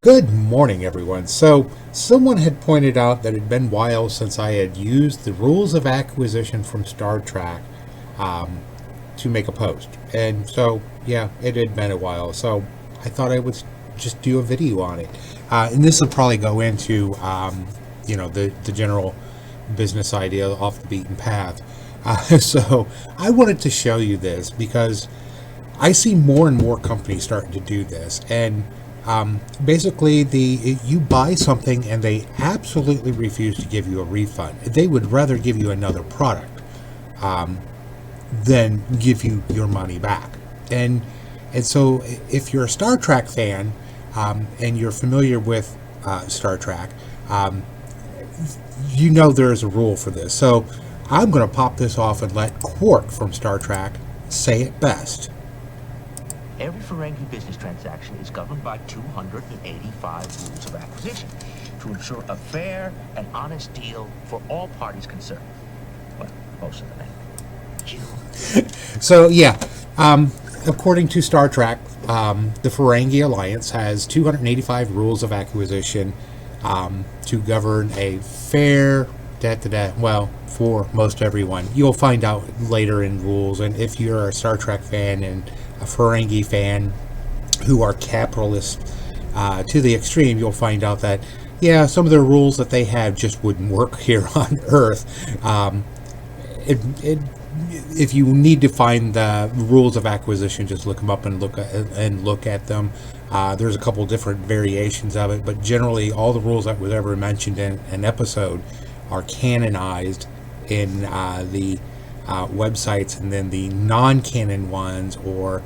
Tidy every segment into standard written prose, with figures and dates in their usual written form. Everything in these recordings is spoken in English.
Good morning, everyone. So, someone had pointed out that it had been a while since I had used the rules of acquisition from Star Trek to make a post. And so, yeah, it had been a while. So, I thought I would just do a video on it. And this will probably go into, the general business idea off the beaten path. So, I wanted to show you this because I see more and more companies starting to do this. And basically, you buy something and they absolutely refuse to give you a refund. They would rather give you another product than give you your money back. And so, if you're a Star Trek fan and you're familiar with Star Trek, you know there is a rule for this. So I'm going to pop this off and let Quark from Star Trek say it best. Every Ferengi business transaction is governed by 285 rules of acquisition to ensure a fair and honest deal for all parties concerned. Well, most of them. So, yeah, according to Star Trek, the Ferengi Alliance has 285 rules of acquisition to govern a fair, for most everyone. You'll find out later in rules, and if you're a Star Trek fan and a Ferengi fan who are capitalists to the extreme, you'll find out that, yeah, some of the rules that they have just wouldn't work here on Earth. If you need to find the rules of acquisition, just look them up and look at them. There's a couple different variations of it, but generally all the rules that was ever mentioned in an episode are canonized in the websites, and then the non-canon ones or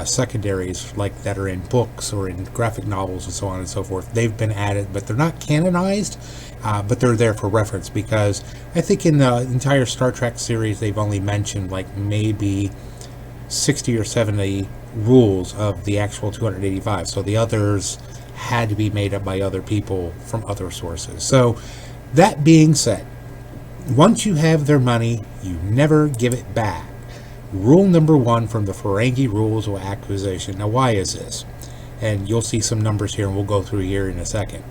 secondaries like that are in books or in graphic novels and so on and so forth, they've been added, but they're not canonized, but they're there for reference, because I think in the entire Star Trek series they've only mentioned like maybe 60 or 70 rules of the actual 285, so the others had to be made up by other people from other sources. So that being said, once you have their money, you never give it back. Rule number 1 from the Ferengi rules of acquisition. Now, why is this? And you'll see some numbers here, and we'll go through here in a second.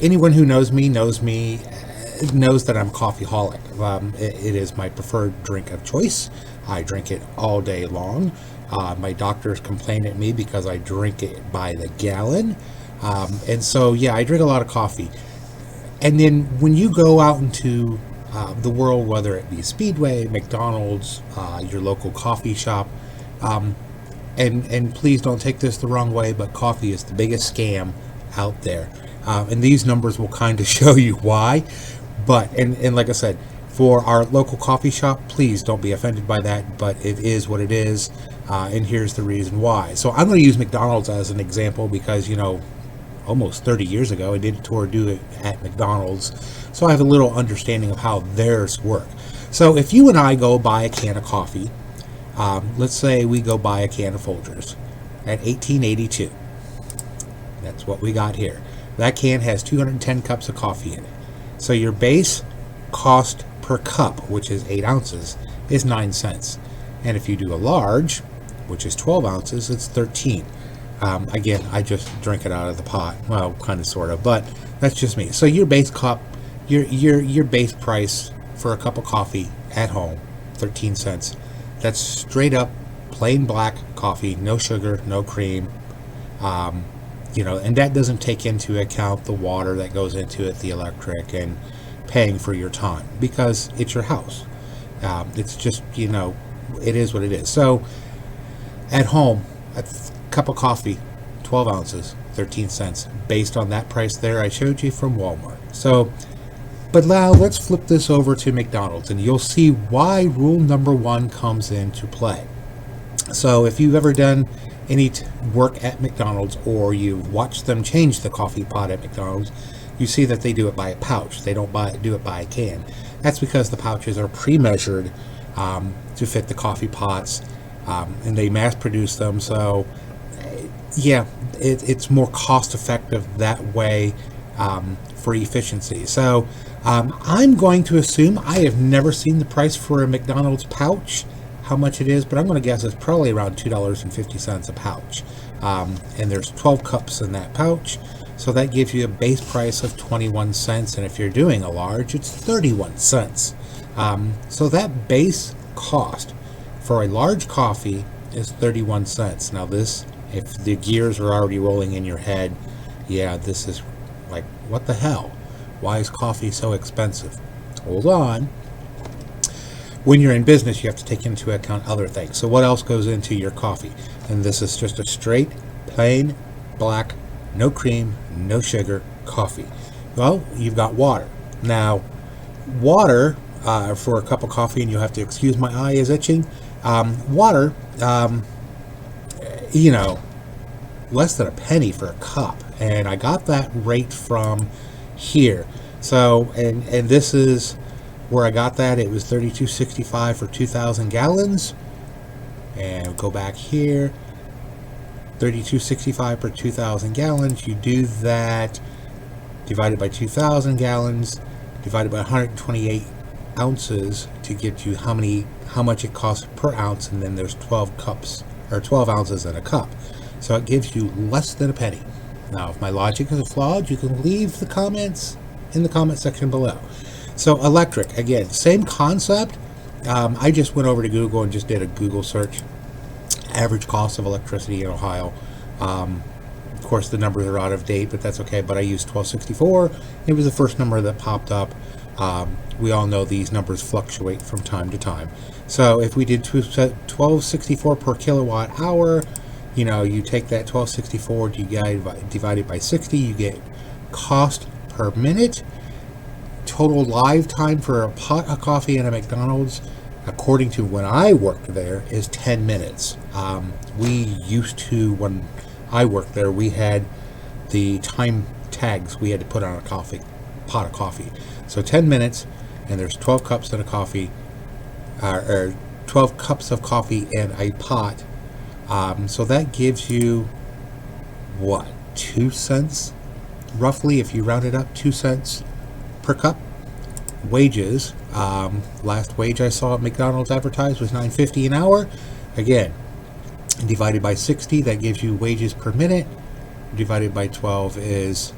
Anyone who knows me knows that I'm coffeeholic. It is my preferred drink of choice. I drink it all day long. My doctors complain at me because I drink it by the gallon. And so, yeah, I drink a lot of coffee. And then when you go out into the world, whether it be Speedway, McDonald's, your local coffee shop, and please don't take this the wrong way, but coffee is the biggest scam out there. And these numbers will kind of show you why. But, and like I said, for our local coffee shop, please don't be offended by that, but it is what it is. And here's the reason why. So I'm going to use McDonald's as an example because, almost 30 years ago, I did a tour do it at McDonald's, so I have a little understanding of how theirs work. So if you and I go buy a can of coffee, let's say we go buy a can of Folgers at $18.82. That's what we got here. That can has 210 cups of coffee in it. So your base cost per cup, which is 8 ounces, is 9 cents. And if you do a large, which is 12 ounces, it's 13. Again, I just drink it out of the pot. Well, kind of, sort of, but that's just me. So your base cup, your base price for a cup of coffee at home, 13 cents. That's straight up plain black coffee, no sugar, no cream. And that doesn't take into account the water that goes into it, the electric, and paying for your time, because it's your house. It's just, it is what it is. So at home, a cup of coffee, 12 ounces, 13 cents, based on that price there I showed you from Walmart. So, but now let's flip this over to McDonald's, and you'll see why rule number 1 comes into play. So if you've ever done any work at McDonald's, or you've watched them change the coffee pot at McDonald's, you see that they do it by a pouch. They don't do it by a can. That's because the pouches are pre-measured to fit the coffee pots, and they mass produce them. So yeah, it's more cost effective that way for efficiency. So I'm going to assume, I have never seen the price for a McDonald's pouch, how much it is, but I'm going to guess it's probably around $2.50 a pouch. and there's 12 cups in that pouch. So that gives you a base price of 21 cents. And if you're doing a large, it's 31 cents. So that base cost for a large coffee is 31 cents. Now this, if the gears are already rolling in your head, yeah, this is like, what the hell? Why is coffee so expensive? Hold on. When you're in business, you have to take into account other things. So what else goes into your coffee? And this is just a straight, plain, black, no cream, no sugar coffee. Well, you've got water. Now, water for a cup of coffee, and you'll have to excuse my eye is itching. Water, less than a penny for a cup. And I got that rate from here. So, and this is where I got that. It was $32.65 for 2,000 gallons. And go back here. $32.65 per 2,000 gallons. You do that divided by 2,000 gallons divided by 128 ounces to get you how much it costs per ounce, and then there's 12 cups or 12 ounces in a cup. So it gives you less than a penny. Now, if my logic is flawed, you can leave the comments in the comment section below. So electric, again, same concept. I just went over to Google and just did a Google search. Average cost of electricity in Ohio. Of course, the numbers are out of date, but that's okay. But I used 1264. It was the first number that popped up. We all know these numbers fluctuate from time to time. So if we did 1264 per kilowatt hour, you take that 1264, divide it by 60, you get cost per minute. Total live time for a pot of coffee at a McDonald's, according to when I worked there, is 10 minutes. We used to, when I worked there, we had the time tags we had to put on a pot of coffee. So 10 minutes, and there's 12 cups in a coffee, or 12 cups of coffee in a pot. So that gives you, what, 2 cents? Roughly, if you round it up, 2 cents per cup. Wages, last wage I saw at McDonald's advertised was $9.50 an hour. Again, divided by 60, that gives you wages per minute. Divided by 12 is,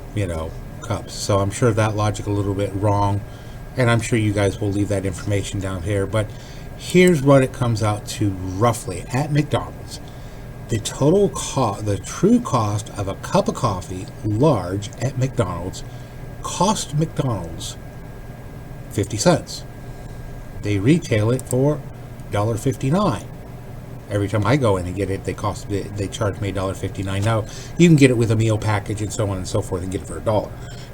cups. So I'm sure that logic a little bit wrong, and I'm sure you guys will leave that information down here. But here's what it comes out to roughly at McDonald's. The total cost, the true cost of a cup of coffee, large, at McDonald's, cost McDonald's 50 cents. They retail it for $1.59. Every time I go in and get it, they charge me $1.59. Now, you can get it with a meal package and so on and so forth and get it for $1.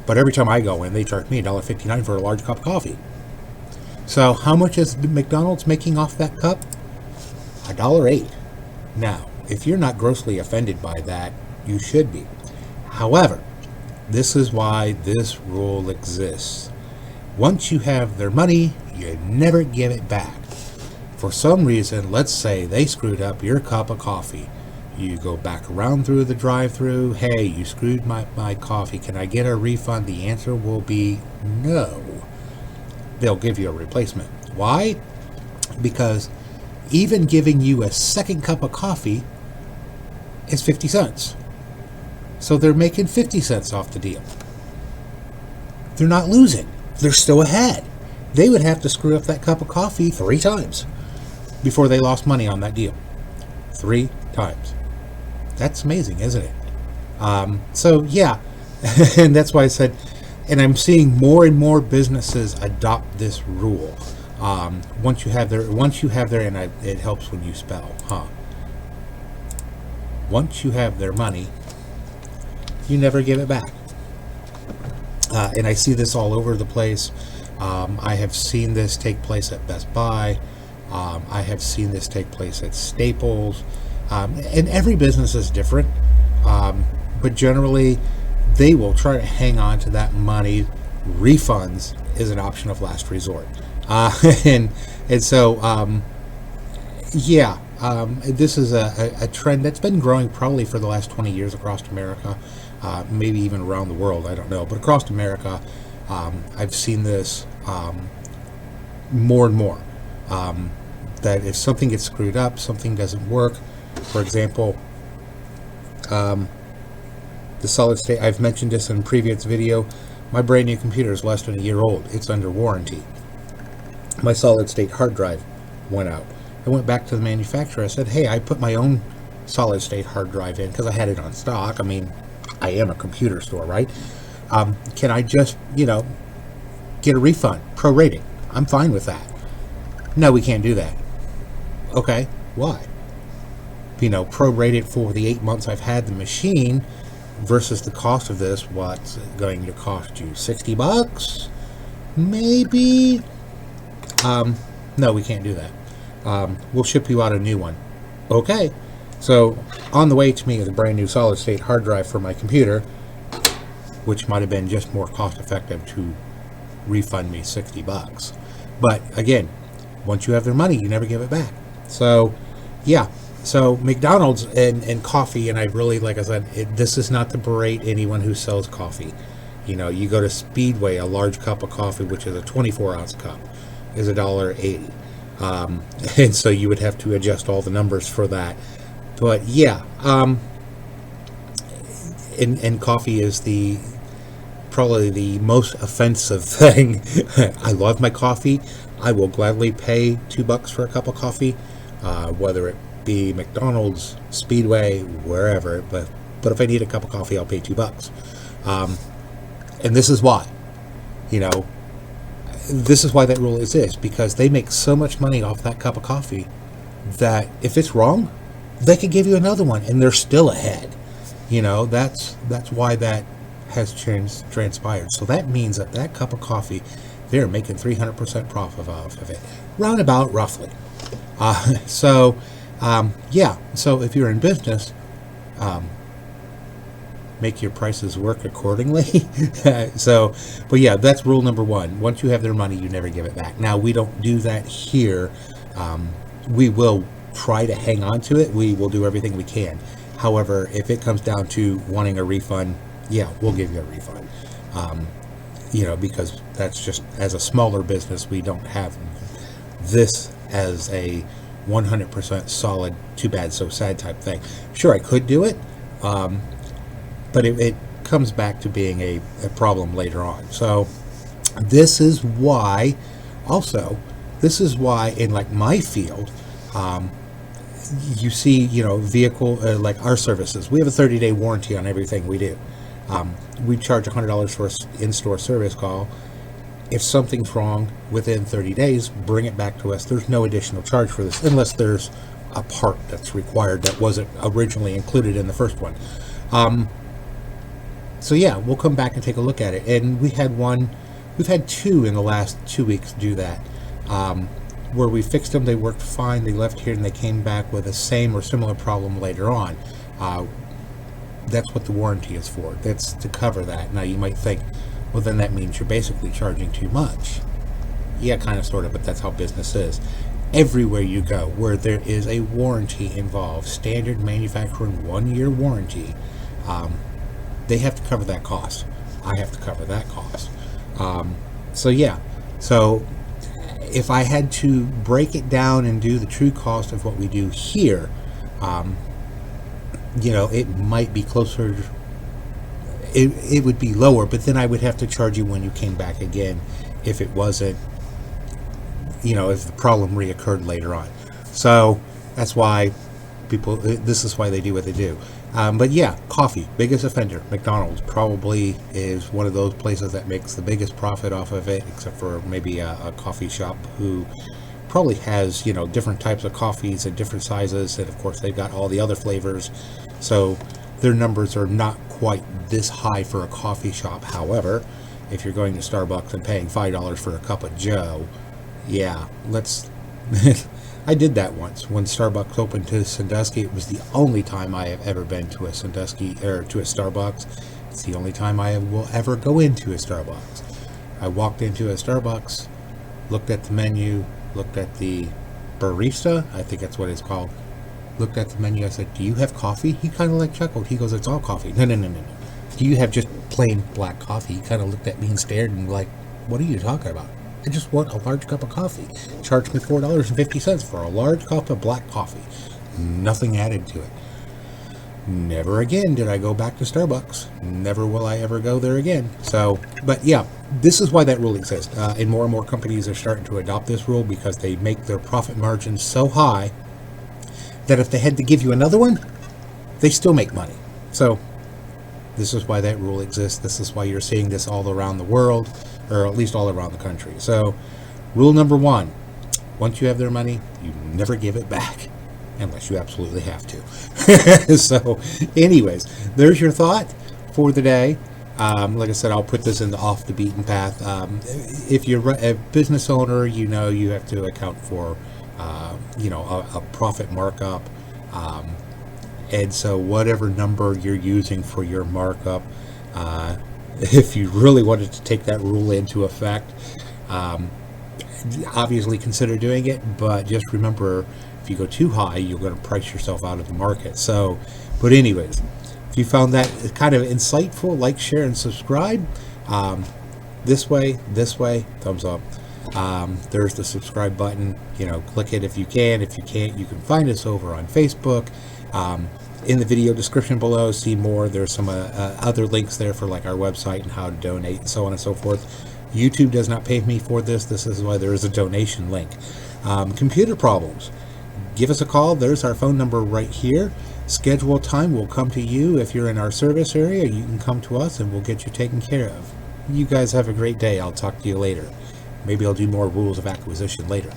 But every time I go in, they charge me $1.59 for a large cup of coffee. So how much is McDonald's making off that cup? $1.08. Now, if you're not grossly offended by that, you should be. However, this is why this rule exists. Once you have their money, you never give it back. For some reason, let's say they screwed up your cup of coffee. You go back around through the drive-thru. Hey, you screwed my coffee. Can I get a refund? The answer will be no. They'll give you a replacement. Why? Because even giving you a second cup of coffee is 50 cents. So they're making 50 cents off the deal. They're not losing. They're still ahead. They would have to screw up that cup of coffee 3 times before they lost money on that deal. 3 times. That's amazing, isn't it? So yeah, and that's why I said, and I'm seeing more and more businesses adopt this rule. Once you have their, and it helps when you spell, once you have their money, you never give it back. And I see this all over the place. I have seen this take place at Best Buy. I have seen this take place at Staples. And every business is different. But generally, they will try to hang on to that money. Refunds is an option of last resort. And so, yeah, this is a trend that's been growing probably for the last 20 years across America. Maybe even around the world, I don't know. But across America, I've seen this more and more. That if something gets screwed up, something doesn't work. For example, The solid state, I've mentioned this in a previous video, my brand new computer is less than a year old. It's under warranty. My solid state hard drive went out. I went back to the manufacturer. I said, hey, I put my own solid state hard drive in because I had it on stock. I mean, I am a computer store, right? Can I just, get a refund, prorating? I'm fine with that. No, we can't do that. Okay, why? Prorate it for the 8 months I've had the machine versus the cost of this. What's it going to cost you? $60? Maybe? No, we can't do that. We'll ship you out a new one. Okay. So on the way to me is a brand new solid state hard drive for my computer, which might have been just more cost effective to refund me $60. But again, once you have their money, you never give it back. So yeah. So McDonald's and coffee, and I really, like I said, this is not to berate anyone who sells coffee. You go to Speedway, a large cup of coffee, which is a 24-ounce cup, is $1.80. And so you would have to adjust all the numbers for that. But yeah, and coffee is probably the most offensive thing. I love my coffee. I will gladly pay $2 for a cup of coffee, whether it be McDonald's, Speedway, wherever. But if I need a cup of coffee, I'll pay $2. And this is why. This is why that rule exists, because they make so much money off that cup of coffee that if it's wrong, they could give you another one and they're still ahead. That's why that has transpired. So that means that cup of coffee, they're making 300% profit off of it, roundabout, roughly. Yeah. So if you're in business, make your prices work accordingly. But yeah, that's rule number one. Once you have their money, you never give it back. Now, we don't do that here. We will try to hang on to it. We will do everything we can. However, if it comes down to wanting a refund, yeah, we'll give you a refund. Because that's just, as a smaller business, we don't have this as a 100% solid, too bad, so sad type thing. Sure, I could do it, but it comes back to being a problem later on. So this is why in like my field, you see, vehicle, like our services, we have a 30-day warranty on everything we do. We charge $100 for an in-store service call. If something's wrong within 30 days, bring it back to us. There's no additional charge for this unless there's a part that's required that wasn't originally included in the first one. So yeah, we'll come back and take a look at it. And we've had two in the last 2 weeks do that, where we fixed them, they worked fine, they left here and they came back with the same or similar problem later on. That's what the warranty is for. That's to cover that. Now you might think, well, then that means you're basically charging too much. Yeah, kind of, sort of, but that's how business is. Everywhere you go where there is a warranty involved, standard manufacturing 1-year warranty, they have to cover that cost. I have to cover that cost. So yeah, so if I had to break it down and do the true cost of what we do here, it might be closer. It would be lower, but then I would have to charge you when you came back again if it wasn't, if the problem reoccurred later on. So that's why this is why they do what they do. But yeah, coffee, biggest offender. McDonald's probably is one of those places that makes the biggest profit off of it, except for maybe a coffee shop who probably has, different types of coffees and different sizes. And of course, they've got all the other flavors. So their numbers are not quite this high for a coffee shop. However, if you're going to Starbucks and paying $5 for a cup of Joe, yeah, I did that once when Starbucks opened to Sandusky. It was the only time I have ever been to a Sandusky or to a Starbucks. It's the only time I will ever go into a Starbucks. I walked into a Starbucks, looked at the menu, looked at the barista, I think that's what it's called. Looked at the menu. I said, "Do you have coffee?" He kind of chuckled. He goes, "It's all coffee." No. Do you have just plain black coffee? He kind of looked at me and stared and like, "What are you talking about? I just want a large cup of coffee." Charged me $4.50 for a large cup of black coffee. Nothing added to it. Never again did I go back to Starbucks. Never will I ever go there again. So, but yeah, this is why that rule exists. And more companies are starting to adopt this rule because they make their profit margins so high that if they had to give you another one, they still make money. So this is why that rule exists. This is why you're seeing this all around the world, or at least all around the country. So rule number 1, once you have their money, you never give it back. Unless you absolutely have to. So anyways, there's your thought for the day. Like I said, I'll put this in the off the beaten path. If you're a business owner, you know you have to account for a profit markup. And so whatever number you're using for your markup, if you really wanted to take that rule into effect, obviously consider doing it, but just remember, if you go too high, you're going to price yourself out of the market. So, but anyways, if you found that kind of insightful, like, share, and subscribe. This way, thumbs up. There's the subscribe button. Click it if you can. If you can't, you can find us over on Facebook. In the video description below, see more. There's some other links there for like our website and how to donate and so on and so forth. YouTube does not pay me for this. This is why there is a donation link. Computer problems, give us a call. There's our phone number right here. Schedule time. We'll come to you. If you're in our service area, you can come to us and we'll get you taken care of. You guys have a great day. I'll talk to you later. Maybe I'll do more rules of acquisition later.